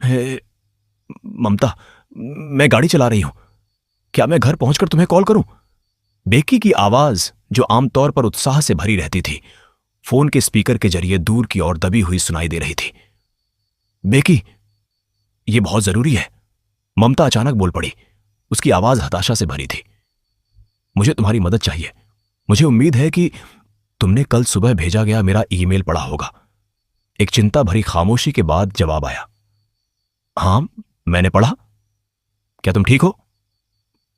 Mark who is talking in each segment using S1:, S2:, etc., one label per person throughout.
S1: हे ममता, मैं गाड़ी चला रही हूं। क्या मैं घर पहुंचकर तुम्हें कॉल करूं? बेकी की आवाज, जो आमतौर पर उत्साह से भरी रहती थी, फोन के स्पीकर के जरिए दूर की ओर दबी हुई सुनाई दे रही थी। बेकी, ये बहुत जरूरी है। ममता अचानक बोल पड़ी। उसकी आवाज हताशा से भरी थी। मुझे तुम्हारी मदद चाहिए। मुझे उम्मीद है कि तुमने कल सुबह भेजा गया मेरा ईमेल पढ़ा होगा। एक चिंता भरी खामोशी के बाद जवाब आया। हां, मैंने पढ़ा। क्या तुम ठीक हो?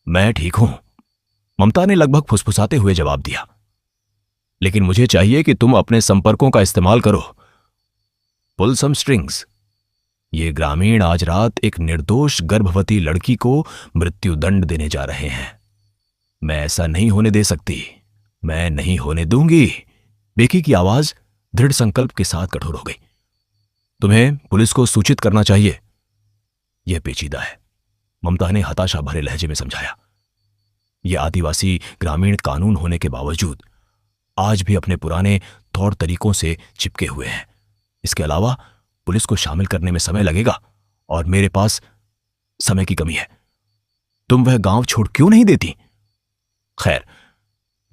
S1: मैं ठीक हूं, ममता ने लगभग फुसफुसाते हुए जवाब दिया। लेकिन मुझे चाहिए कि तुम अपने संपर्कों का इस्तेमाल करो। पुल सम स्ट्रिंग्स। ये ग्रामीण आज रात एक निर्दोष गर्भवती लड़की को मृत्युदंड देने जा रहे हैं। मैं ऐसा नहीं होने दे सकती। मैं नहीं होने दूंगी। बेकी की आवाज दृढ़ संकल्प के साथ कठोर हो गई। तुम्हें पुलिस को सूचित करना चाहिए। यह पेचीदा है, ममता ने हताशा भरे लहजे में समझाया। यह आदिवासी ग्रामीण कानून होने के बावजूद आज भी अपने पुराने तौर तरीकों से चिपके हुए हैं। इसके अलावा पुलिस को शामिल करने में समय लगेगा और मेरे पास समय की कमी है। तुम वह गांव छोड़ क्यों नहीं देती? खैर,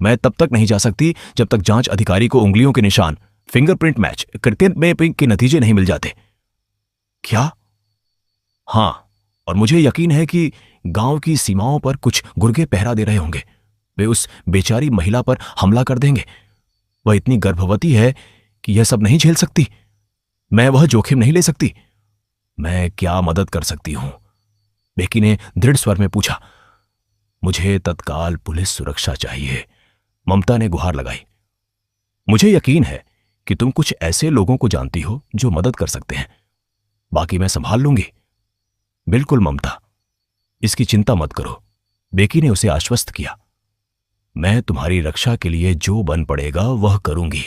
S1: मैं तब तक नहीं जा सकती जब तक जांच अधिकारी को उंगलियों के निशान, फिंगरप्रिंट मैच, कृत्रिम मैपिंग के नतीजे नहीं मिल जाते। क्या? हां, और मुझे यकीन है कि गांव की सीमाओं पर कुछ गुर्गे पहरा दे रहे होंगे। वे उस बेचारी महिला पर हमला कर देंगे। वह इतनी गर्भवती है कि यह सब नहीं झेल सकती। मैं वह जोखिम नहीं ले सकती। मैं क्या मदद कर सकती हूं? बेकी ने दृढ़ स्वर में पूछा। मुझे तत्काल पुलिस सुरक्षा चाहिए, ममता ने गुहार लगाई। मुझे यकीन है कि तुम कुछ ऐसे लोगों को जानती हो जो मदद कर सकते हैं। बाकी मैं संभाल लूंगी। बिल्कुल ममता, इसकी चिंता मत करो, बेकी ने उसे आश्वस्त किया। मैं तुम्हारी रक्षा के लिए जो बन पड़ेगा वह करूंगी।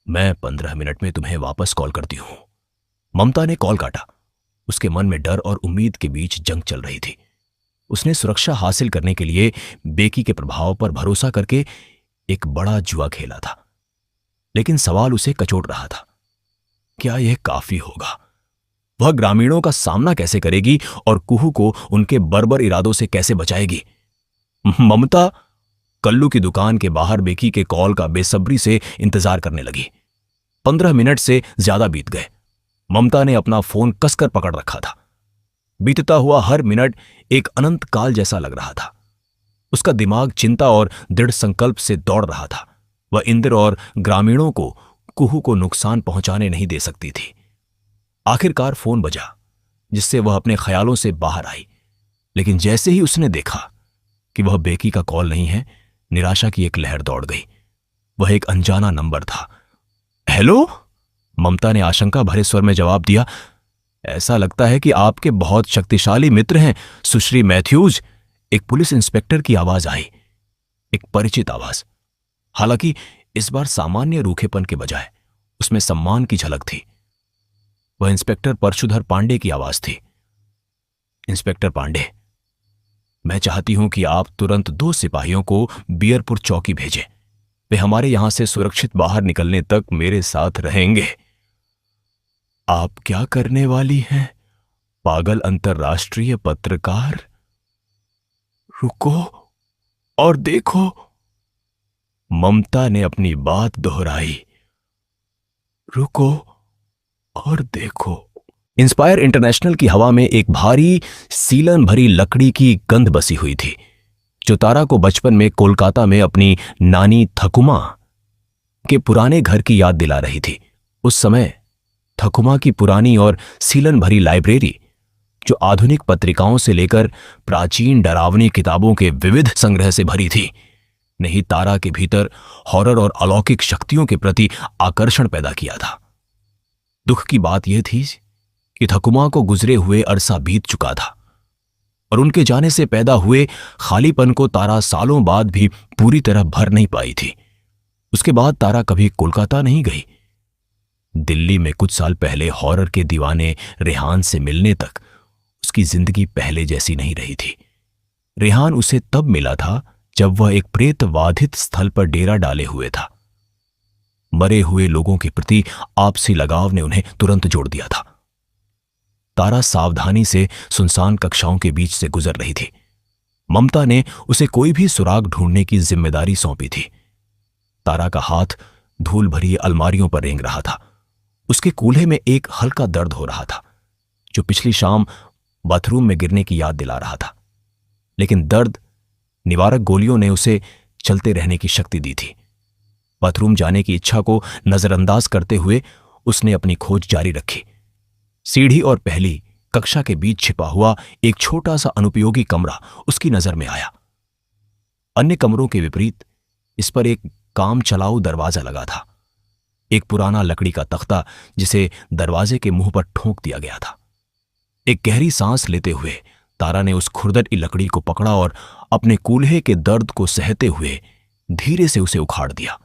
S1: मैं 15 मिनट में तुम्हें वापस कॉल करती हूं। ममता ने कॉल काटा। उसके मन में डर और उम्मीद के बीच जंग चल रही थी। उसने सुरक्षा हासिल करने के लिए बेकी के प्रभाव पर भरोसा करके एक बड़ा जुआ खेला था, लेकिन सवाल उसे कचोट रहा था। क्या यह काफी होगा? वह ग्रामीणों का सामना कैसे करेगी और कुहू को उनके बर्बर इरादों से कैसे बचाएगी? ममता कल्लू की दुकान के बाहर बेकी के कॉल का बेसब्री से इंतजार करने लगी। 15 मिनट से ज्यादा बीत गए। ममता ने अपना फोन कसकर पकड़ रखा था। बीतता हुआ हर मिनट एक अनंत काल जैसा लग रहा था। उसका दिमाग चिंता और दृढ़ संकल्प से दौड़ रहा था। वह इंद्र और ग्रामीणों को, कुहू को नुकसान पहुंचाने नहीं दे सकती थी। आखिरकार फोन बजा, जिससे वह अपने ख्यालों से बाहर आई। लेकिन जैसे ही उसने देखा कि वह बेकी का कॉल नहीं है, निराशा की एक लहर दौड़ गई। वह एक अनजाना नंबर था। हेलो, ममता ने आशंका भरे स्वर में जवाब दिया। ऐसा लगता है कि आपके बहुत शक्तिशाली मित्र हैं सुश्री मैथ्यूज। एक पुलिस इंस्पेक्टर की आवाज आई, एक परिचित आवाज। हालांकि इस बार सामान्य रूखेपन के बजाय उसमें सम्मान की झलक थी। वह इंस्पेक्टर परशुधर पांडे की आवाज थी। इंस्पेक्टर पांडे, मैं चाहती हूं कि आप तुरंत 2 सिपाहियों को बियरपुर चौकी भेजें। वे हमारे यहां से सुरक्षित बाहर निकलने तक मेरे साथ रहेंगे। आप क्या करने वाली हैं, पागल अंतर्राष्ट्रीय पत्रकार? रुको और देखो, ममता ने अपनी बात दोहराई। रुको और देखो। इंस्पायर इंटरनेशनल की हवा में एक भारी सीलन भरी लकड़ी की गंध बसी हुई थी, जो तारा को बचपन में कोलकाता में अपनी नानी थकुमा के पुराने घर की याद दिला रही थी। उस समय थकुमा की पुरानी और सीलन भरी लाइब्रेरी, जो आधुनिक पत्रिकाओं से लेकर प्राचीन डरावनी किताबों के विविध संग्रह से भरी थी, ने ही तारा के भीतर हॉरर और अलौकिक शक्तियों के प्रति आकर्षण पैदा किया था। दुख की बात यह थी कि थकुमा को गुजरे हुए अरसा बीत चुका था और उनके जाने से पैदा हुए खालीपन को तारा सालों बाद भी पूरी तरह भर नहीं पाई थी। उसके बाद तारा कभी कोलकाता नहीं गई। दिल्ली में कुछ साल पहले हॉरर के दीवाने रेहान से मिलने तक उसकी जिंदगी पहले जैसी नहीं रही थी। रेहान उसे तब मिला था जब वह एक प्रेतवाधित स्थल पर डेरा डाले हुए था। मरे हुए लोगों के प्रति आपसी लगाव ने उन्हें तुरंत जोड़ दिया था। तारा सावधानी से सुनसान कक्षाओं के बीच से गुजर रही थी। ममता ने उसे कोई भी सुराग ढूंढने की जिम्मेदारी सौंपी थी। तारा का हाथ धूल भरी अलमारियों पर रेंग रहा था। उसके कूल्हे में एक हल्का दर्द हो रहा था, जो पिछली शाम बाथरूम में गिरने की याद दिला रहा था। लेकिन दर्द निवारक गोलियों ने उसे चलते रहने की शक्ति दी थी। बाथरूम जाने की इच्छा को नजरअंदाज करते हुए उसने अपनी खोज जारी रखी। सीढ़ी और पहली कक्षा के बीच छिपा हुआ एक छोटा सा अनुपयोगी कमरा उसकी नजर में आया। अन्य कमरों के विपरीत इस पर एक काम चलाऊ दरवाजा लगा था, एक पुराना लकड़ी का तख्ता जिसे दरवाजे के मुंह पर ठोंक दिया गया था। एक गहरी सांस लेते हुए तारा ने उस खुरदरी लकड़ी को पकड़ा और अपने कूल्हे के दर्द को सहते हुए धीरे से उसे उखाड़ दिया।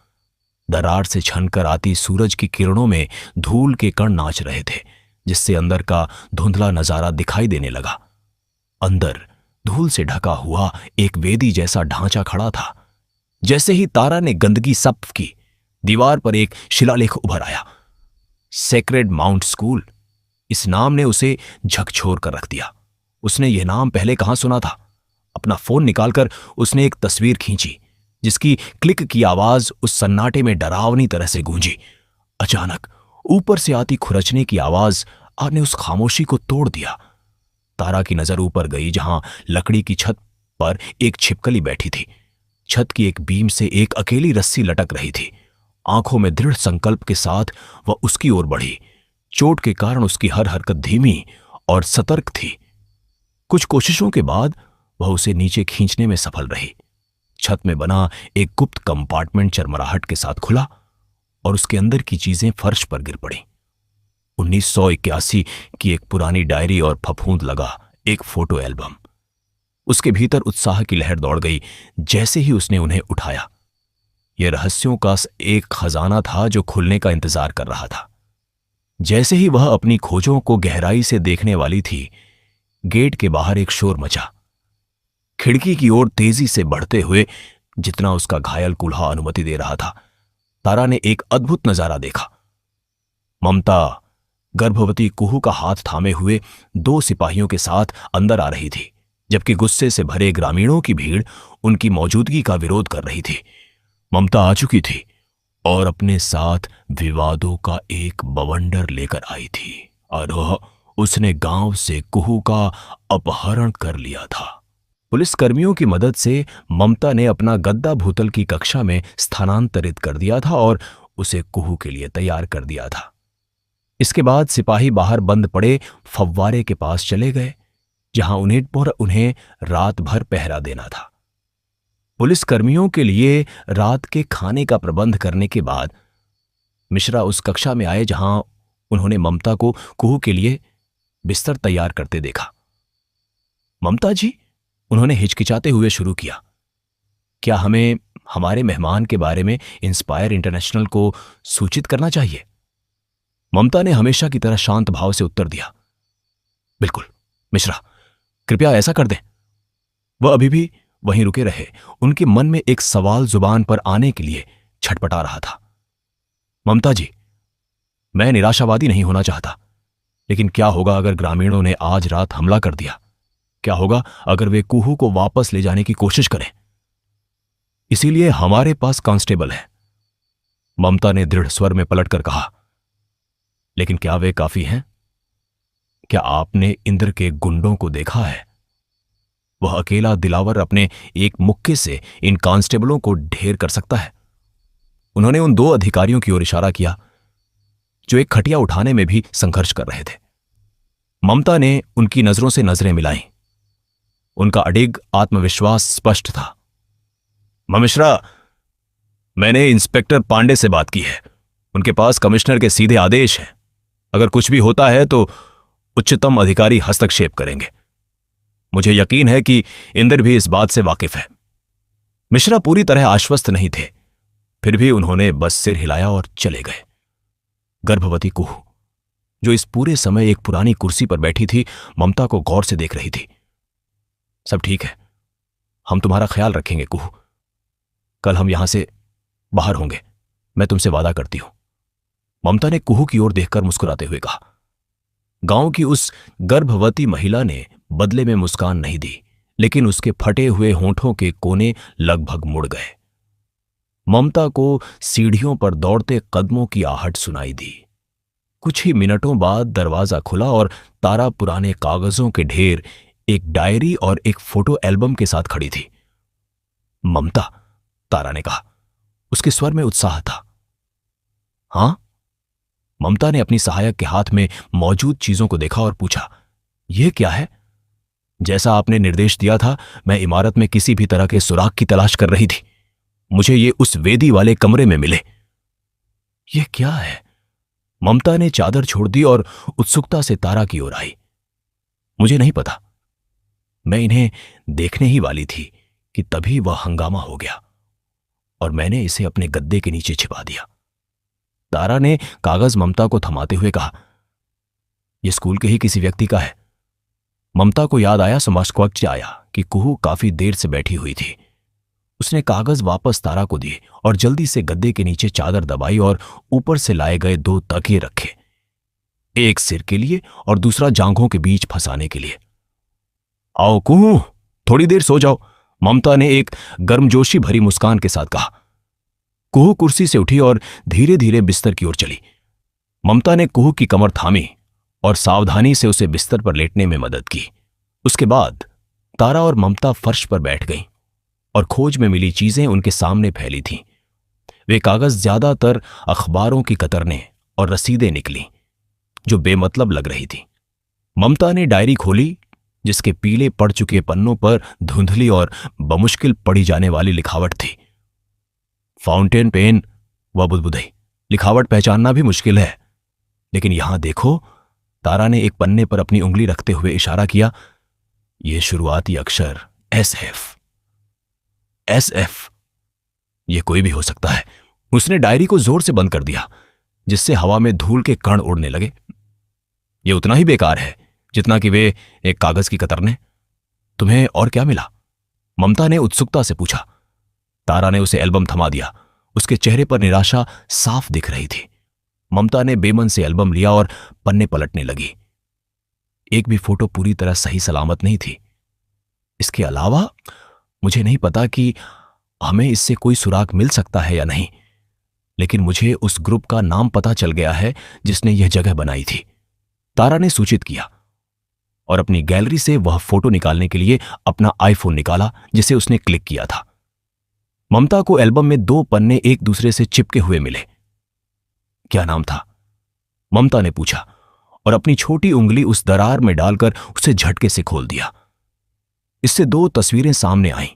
S1: दरार से छनकर आती सूरज की किरणों में धूल के कण नाच रहे थे, जिससे अंदर का धुंधला नजारा दिखाई देने लगा। अंदर धूल से ढका हुआ एक वेदी जैसा ढांचा खड़ा था। जैसे ही तारा ने गंदगी सप्फ की, दीवार पर एक शिलालेख उभर आया। Sacred mount school. इस नाम ने उसे झकझोर कर रख दिया। उसने यह नाम पहले कहां सुना था? अपना फोन निकालकर उसने एक तस्वीर खींची, जिसकी क्लिक की आवाज उस सन्नाटे में डरावनी तरह से गूंजी। अचानक ऊपर से आती खुरचने की आवाज ने उस खामोशी को तोड़ दिया। तारा की नजर ऊपर गई, जहां लकड़ी की छत पर एक छिपकली बैठी थी। छत की एक बीम से एक अकेली रस्सी लटक रही थी। आंखों में दृढ़ संकल्प के साथ वह उसकी ओर बढ़ी। चोट के कारण उसकी हर हरकत धीमी और सतर्क थी। कुछ कोशिशों के बाद वह उसे नीचे खींचने में सफल रही। छत में बना एक गुप्त कंपार्टमेंट चरमराहट के साथ खुला और उसके अंदर की चीजें फर्श पर गिर पड़ी। 1981 की एक पुरानी डायरी और फफूंद लगा एक फोटो एल्बम। उसके भीतर उत्साह की लहर दौड़ गई जैसे ही उसने उन्हें उठाया। यह रहस्यों का एक खजाना था जो खुलने का इंतजार कर रहा था। जैसे ही वह अपनी खोजों को गहराई से देखने वाली थी, गेट के बाहर एक शोर मचा। खिड़की की ओर तेजी से बढ़ते हुए, जितना उसका घायल कूल्हा अनुमति दे रहा था, तारा ने एक अद्भुत नजारा देखा। ममता गर्भवती कुहू का हाथ थामे हुए 2 सिपाहियों के साथ अंदर आ रही थी, जबकि गुस्से से भरे ग्रामीणों की भीड़ उनकी मौजूदगी का विरोध कर रही थी। ममता आ चुकी थी और अपने साथ विवादों का एक बवंडर लेकर आई थी और उसने गांव से कुहू का अपहरण कर लिया था। पुलिसकर्मियों की मदद से ममता ने अपना गद्दा भूतल की कक्षा में स्थानांतरित कर दिया था और उसे कुहू के लिए तैयार कर दिया था। इसके बाद सिपाही बाहर बंद पड़े फव्वारे के पास चले गए, जहां उन्हें रात भर पहरा देना था। पुलिसकर्मियों के लिए रात के खाने का प्रबंध करने के बाद मिश्रा उस कक्षा में आए जहां उन्होंने ममता को कुहू के लिए बिस्तर तैयार करते देखा। ममता जी, उन्होंने हिचकिचाते हुए शुरू किया, क्या हमें हमारे मेहमान के बारे में इंस्पायर इंटरनेशनल को सूचित करना चाहिए? ममता ने हमेशा की तरह शांत भाव से उत्तर दिया, बिल्कुल मिश्रा, कृपया ऐसा कर दें। वह अभी भी वहीं रुके रहे। उनके मन में एक सवाल जुबान पर आने के लिए छटपटा रहा था। ममता जी, मैं निराशावादी नहीं होना चाहता, लेकिन क्या होगा अगर ग्रामीणों ने आज रात हमला कर दिया? क्या होगा अगर वे कुहू को वापस ले जाने की कोशिश करें? इसीलिए हमारे पास कांस्टेबल है, ममता ने दृढ़ स्वर में पलटकर कहा। लेकिन क्या वे काफी हैं? क्या आपने इंद्र के गुंडों को देखा है? वह अकेला दिलावर अपने एक मुक्के से इन कांस्टेबलों को ढेर कर सकता है। उन्होंने उन 2 अधिकारियों की ओर इशारा किया जो एक खटिया उठाने में भी संघर्ष कर रहे थे। ममता ने उनकी नजरों से नजरें मिलाईं। उनका अडिग आत्मविश्वास स्पष्ट था। मिश्रा, मैंने इंस्पेक्टर पांडे से बात की है। उनके पास कमिश्नर के सीधे आदेश हैं। अगर कुछ भी होता है तो उच्चतम अधिकारी हस्तक्षेप करेंगे। मुझे यकीन है कि इंद्र भी इस बात से वाकिफ है। मिश्रा पूरी तरह आश्वस्त नहीं थे, फिर भी उन्होंने बस सिर हिलाया और चले गए। गर्भवती कुहू, जो इस पूरे समय एक पुरानी कुर्सी पर बैठी थी, ममता को गौर से देख रही थी। सब ठीक है, हम तुम्हारा ख्याल रखेंगे कुहू। कल हम यहां से बाहर होंगे, मैं तुमसे वादा करती हूं। ममता ने कुहू की ओर देखकर मुस्कुराते हुए कहा। गांव की उस गर्भवती महिला ने बदले में मुस्कान नहीं दी, लेकिन उसके फटे हुए होंठों के कोने लगभग मुड़ गए। ममता को सीढ़ियों पर दौड़ते कदमों की आहट सुनाई दी। कुछ ही मिनटों बाद दरवाजा खुला और तारा पुराने कागजों के ढेर, एक डायरी और एक फोटो एल्बम के साथ खड़ी थी। ममता, तारा ने कहा। उसके स्वर में उत्साह था। हां? ममता ने अपनी सहायक के हाथ में मौजूद चीजों को देखा और पूछा, यह क्या है? जैसा आपने निर्देश दिया था, मैं इमारत में किसी भी तरह के सुराग की तलाश कर रही थी। मुझे ये उस वेदी वाले कमरे में मिले। यह क्या है? ममता ने चादर छोड़ दी और उत्सुकता से तारा की ओर आई। मुझे नहीं पता, मैं इन्हें देखने ही वाली थी कि तभी वह हंगामा हो गया और मैंने इसे अपने गद्दे के नीचे छिपा दिया। तारा ने कागज ममता को थमाते हुए कहा, यह स्कूल के ही किसी व्यक्ति का है। ममता को याद आया, समझ आया कि कुहू काफी देर से बैठी हुई थी। उसने कागज वापस तारा को दिए और जल्दी से गद्दे के नीचे चादर दबाई और ऊपर से लाए गए 2 तकिए रखे, एक सिर के लिए और दूसरा जांघों के बीच फंसाने के लिए। आओ कुहू, थोड़ी देर सो जाओ, ममता ने एक गर्मजोशी भरी मुस्कान के साथ कहा। कुहू कुर्सी से उठी और धीरे धीरे बिस्तर की ओर चली। ममता ने कुहू की कमर थामी और सावधानी से उसे बिस्तर पर लेटने में मदद की। उसके बाद तारा और ममता फर्श पर बैठ गईं और खोज में मिली चीजें उनके सामने फैली थीं। वे कागज ज्यादातर अखबारों की कतरनें और रसीदें निकली जो बेमतलब लग रही थी। ममता ने डायरी खोली, जिसके पीले पड़ चुके पन्नों पर धुंधली और बमुश्किल पढ़ी जाने वाली लिखावट थी। फाउंटेन पेन, वह बुदबुदाई। लिखावट पहचानना भी मुश्किल है, लेकिन यहां देखो। तारा ने एक पन्ने पर अपनी उंगली रखते हुए इशारा किया। यह शुरुआती अक्षर SF। SF, यह कोई भी हो सकता है। उसने डायरी को जोर से बंद कर दिया, जिससे हवा में धूल के कण उड़ने लगे। यह उतना ही बेकार है जितना कि वे एक कागज की कतरने। तुम्हें और क्या मिला? ममता ने उत्सुकता से पूछा। तारा ने उसे एल्बम थमा दिया। उसके चेहरे पर निराशा साफ दिख रही थी। ममता ने बेमन से एल्बम लिया और पन्ने पलटने लगी। एक भी फोटो पूरी तरह सही सलामत नहीं थी। इसके अलावा मुझे नहीं पता कि हमें इससे कोई सुराग मिल सकता है या नहीं, लेकिन मुझे उस ग्रुप का नाम पता चल गया है जिसने यह जगह बनाई थी, तारा ने सूचित किया और अपनी गैलरी से वह फोटो निकालने के लिए अपना आईफोन निकाला, जिसे उसने क्लिक किया था। ममता को एल्बम में 2 पन्ने एक दूसरे से चिपके हुए मिले। क्या नाम था? ममता ने पूछा और अपनी छोटी उंगली उस दरार में डालकर उसे झटके से खोल दिया। इससे 2 तस्वीरें सामने आईं।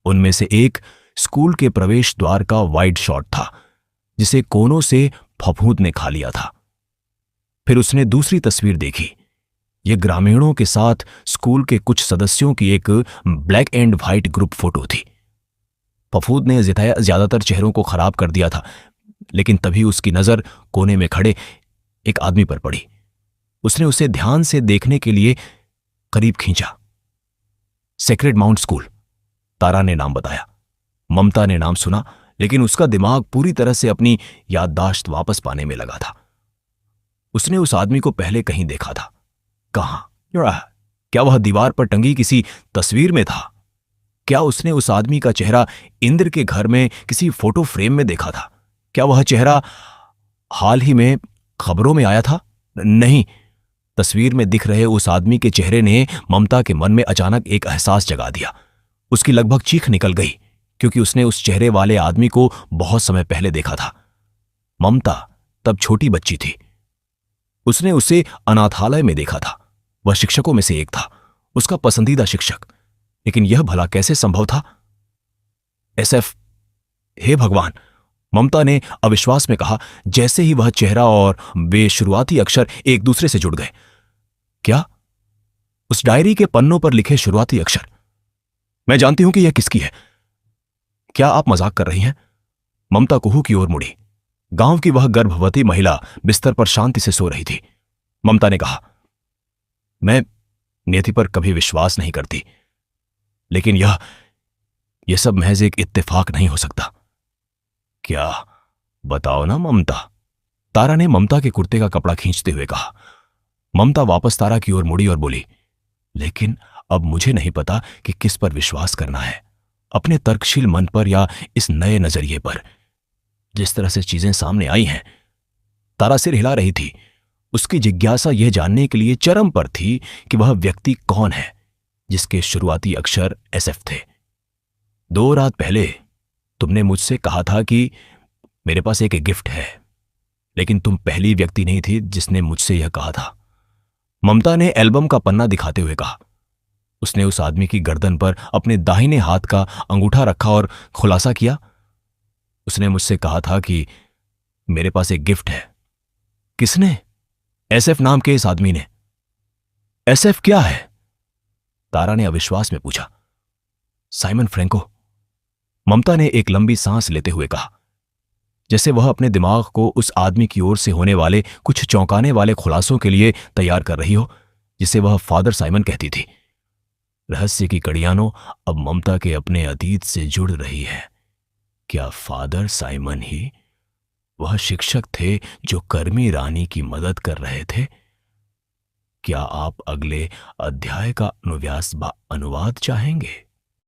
S1: उनमें से एक स्कूल के प्रवेश द्वार का वाइड शॉट था, जिसे कोनों से फफूंद ने खा लिया था। फिर उसने दूसरी तस्वीर देखी। यह ग्रामीणों के साथ स्कूल के कुछ सदस्यों की एक black and white group photo थी। फफूंद ने ज्यादातर चेहरों को खराब कर दिया था, लेकिन तभी उसकी नजर कोने में खड़े एक आदमी पर पड़ी। उसने उसे ध्यान से देखने के लिए करीब खींचा। सेक्रेड माउंट स्कूल, तारा ने नाम बताया। ममता ने नाम सुना, लेकिन उसका दिमाग पूरी तरह से अपनी याददाश्त वापस पाने में लगा था। उसने उस आदमी को पहले कहीं देखा था। कहां? क्या वह दीवार पर टंगी किसी तस्वीर में था? क्या उसने उस आदमी का चेहरा इंद्र के घर में किसी फोटो फ्रेम में देखा था? क्या वह चेहरा हाल ही में खबरों में आया था? नहीं, तस्वीर में दिख रहे उस आदमी के चेहरे ने ममता के मन में अचानक एक एहसास जगा दिया। उसकी लगभग चीख निकल गई, क्योंकि उसने उस चेहरे वाले आदमी को बहुत समय पहले देखा था। ममता तब छोटी बच्ची थी। उसने उसे अनाथालय में देखा था। वह शिक्षकों में से एक था, उसका पसंदीदा शिक्षक। लेकिन यह भला कैसे संभव था? SF, हे भगवान, ममता ने अविश्वास में कहा, जैसे ही वह चेहरा और वे शुरुआती अक्षर एक दूसरे से जुड़ गए। क्या? उस डायरी के पन्नों पर लिखे शुरुआती अक्षर। मैं जानती हूं कि यह किसकी है। क्या आप मजाक कर रही हैं? ममता कुहू की ओर मुड़ी। गांव की वह गर्भवती महिला बिस्तर पर शांति से सो रही थी। ममता ने कहा, मैं नियति पर कभी विश्वास नहीं करती, लेकिन यह सब महज एक इत्तेफाक नहीं हो सकता। क्या? बताओ ना ममता, तारा ने ममता के कुर्ते का कपड़ा खींचते हुए कहा। ममता वापस तारा की ओर मुड़ी और बोली, लेकिन अब मुझे नहीं पता कि किस पर विश्वास करना है, अपने तर्कशील मन पर या इस नए नजरिए पर। जिस तरह से चीजें सामने आई हैं। तारा सिर हिला रही थी। उसकी जिज्ञासा यह जानने के लिए चरम पर थी कि वह व्यक्ति कौन है जिसके शुरुआती अक्षर एसएफ थे। 2 रात पहले तुमने मुझसे कहा था कि मेरे पास एक गिफ्ट है, लेकिन तुम पहली व्यक्ति नहीं थी जिसने मुझसे यह कहा था। ममता ने एल्बम का पन्ना दिखाते हुए कहा। उसने उस आदमी की गर्दन पर अपने दाहिने हाथ का अंगूठा रखा और खुलासा किया, उसने मुझसे कहा था कि मेरे पास एक गिफ्ट है। किसने? एसएफ नाम के इस आदमी ने। एसएफ क्या है? तारा ने अविश्वास में पूछा। साइमन फ्रैंको, ममता ने एक लंबी सांस लेते हुए कहा, जैसे वह अपने दिमाग को उस आदमी की ओर से होने वाले कुछ चौंकाने वाले खुलासों के लिए तैयार कर रही हो जिसे वह फादर साइमन कहती थी। रहस्य की कड़ियानों अब ममता के अपने अतीत से जुड़ रही है। क्या फादर साइमन ही वह शिक्षक थे जो कर्मी रानी की मदद कर रहे थे? क्या आप अगले अध्याय का अनुवाद चाहेंगे?